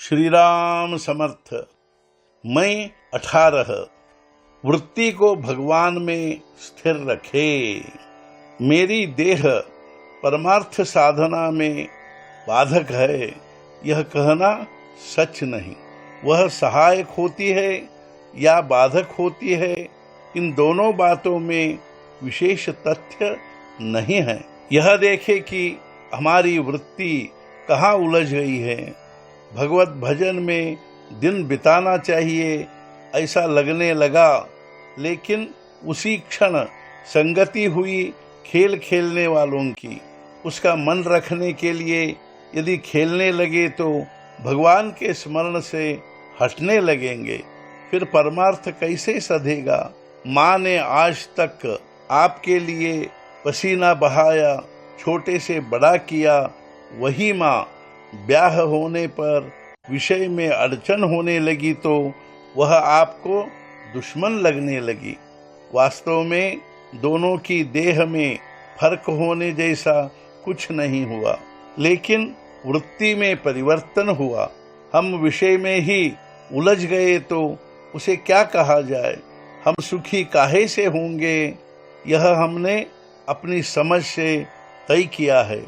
श्री राम समर्थ। मैं 18 वृत्ति को भगवान में स्थिर रखे। मेरी देह परमार्थ साधना में बाधक है, यह कहना सच नहीं। वह सहायक होती है या बाधक होती है, इन दोनों बातों में विशेष तथ्य नहीं है। यह देखे कि हमारी वृत्ति कहाँ उलझ गई है। भगवत भजन में दिन बिताना चाहिए ऐसा लगने लगा, लेकिन उसी क्षण संगति हुई खेल खेलने वालों की। उसका मन रखने के लिए यदि खेलने लगे तो भगवान के स्मरण से हटने लगेंगे, फिर परमार्थ कैसे सधेगा। माँ ने आज तक आपके लिए पसीना बहाया, छोटे से बड़ा किया, वही माँ ब्याह होने पर विषय में अड़चन होने लगी तो वह आपको दुश्मन लगने लगी। वास्तव में दोनों की देह में फर्क होने जैसा कुछ नहीं हुआ, लेकिन वृत्ति में परिवर्तन हुआ। हम विषय में ही उलझ गए तो उसे क्या कहा जाए। हम सुखी काहे से होंगे, यह हमने अपनी समझ से तय किया है।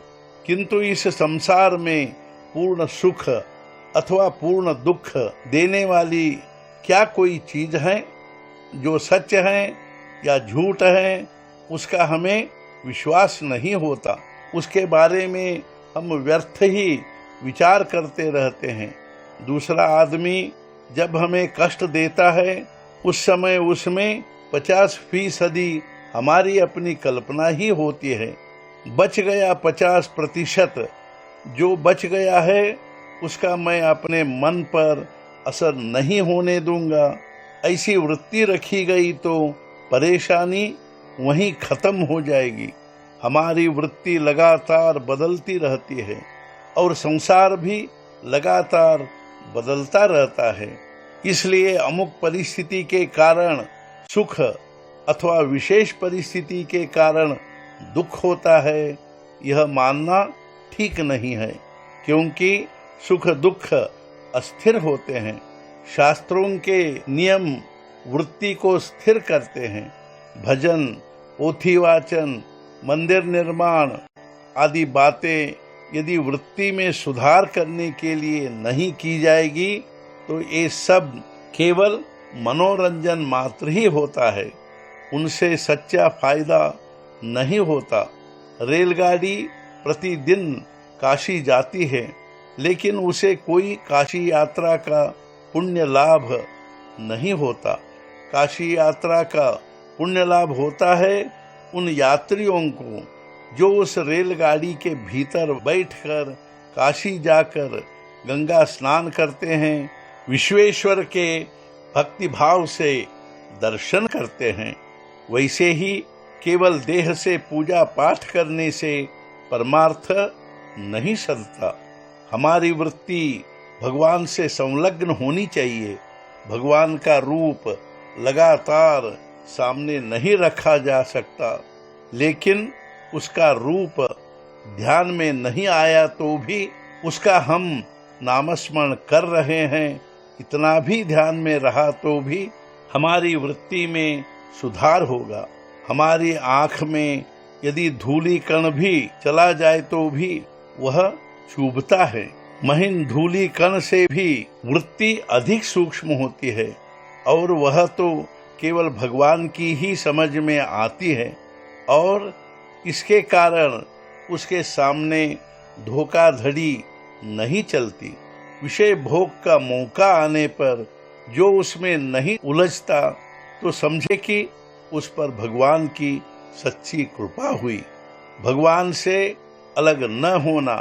किंतु इस संसार में पूर्ण सुख अथवा पूर्ण दुख देने वाली क्या कोई चीज है। जो सच है या झूठ है उसका हमें विश्वास नहीं होता। उसके बारे में हम व्यर्थ ही विचार करते रहते हैं। दूसरा आदमी जब हमें कष्ट देता है उस समय उसमें 50% हमारी अपनी कल्पना ही होती है। बच गया 50%। जो बच गया है उसका मैं अपने मन पर असर नहीं होने दूंगा। ऐसी वृत्ति रखी गई तो परेशानी वहीं खत्म हो जाएगी। हमारी वृत्ति लगातार बदलती रहती है और संसार भी लगातार बदलता रहता है। इसलिए अमुक परिस्थिति के कारण सुख अथवा विशेष परिस्थिति के कारण दुख होता है, यह मानना ठीक नहीं है, क्योंकि सुख दुख अस्थिर होते हैं। शास्त्रों के नियम वृत्ति को स्थिर करते हैं। भजन, पोथी वाचन, मंदिर निर्माण आदि बातें यदि वृत्ति में सुधार करने के लिए नहीं की जाएगी तो ये सब केवल मनोरंजन मात्र ही होता है, उनसे सच्चा फायदा नहीं होता। रेलगाड़ी प्रतिदिन काशी जाती है, लेकिन उसे कोई काशी यात्रा का पुण्य लाभ नहीं होता। काशी यात्रा का पुण्य लाभ होता है उन यात्रियों को जो उस रेलगाड़ी के भीतर बैठकर काशी जाकर गंगा स्नान करते हैं, विश्वेश्वर के भक्तिभाव से दर्शन करते हैं। वैसे ही केवल देह से पूजा पाठ करने से परमार्थ नहीं सधता। हमारी वृत्ति भगवान से संलग्न होनी चाहिए। भगवान का रूप लगातार सामने नहीं रखा जा सकता, लेकिन उसका रूप ध्यान में नहीं आया तो भी उसका हम नामस्मरण कर रहे हैं, इतना भी ध्यान में रहा तो भी हमारी वृत्ति में सुधार होगा। हमारी आंख में यदि धूली कण भी चला जाए तो भी वह चुभता है। महीन धूली कण से भी वृत्ति अधिक सूक्ष्म होती है और वह तो केवल भगवान की ही समझ में आती है, और इसके कारण उसके सामने धोखाधड़ी नहीं चलती। विषय भोग का मौका आने पर जो उसमें नहीं उलझता तो समझे कि उस पर भगवान की सच्ची कृपा हुई। भगवान से अलग न होना,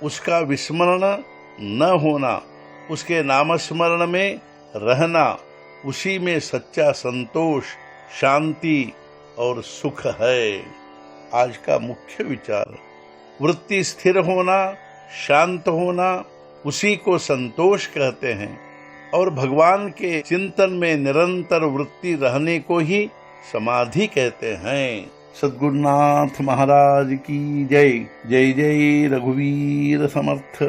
उसका विस्मरण न होना, उसके नामस्मरण में रहना, उसी में सच्चा संतोष, शांति और सुख है। आज का मुख्य विचार, वृत्ति स्थिर होना, शांत होना, उसी को संतोष कहते हैं, और भगवान के चिंतन में निरंतर वृत्ति रहने को ही समाधि कहते हैं। सद्गुरुनाथ महाराज की जय। जय जय रघुवीर समर्थ।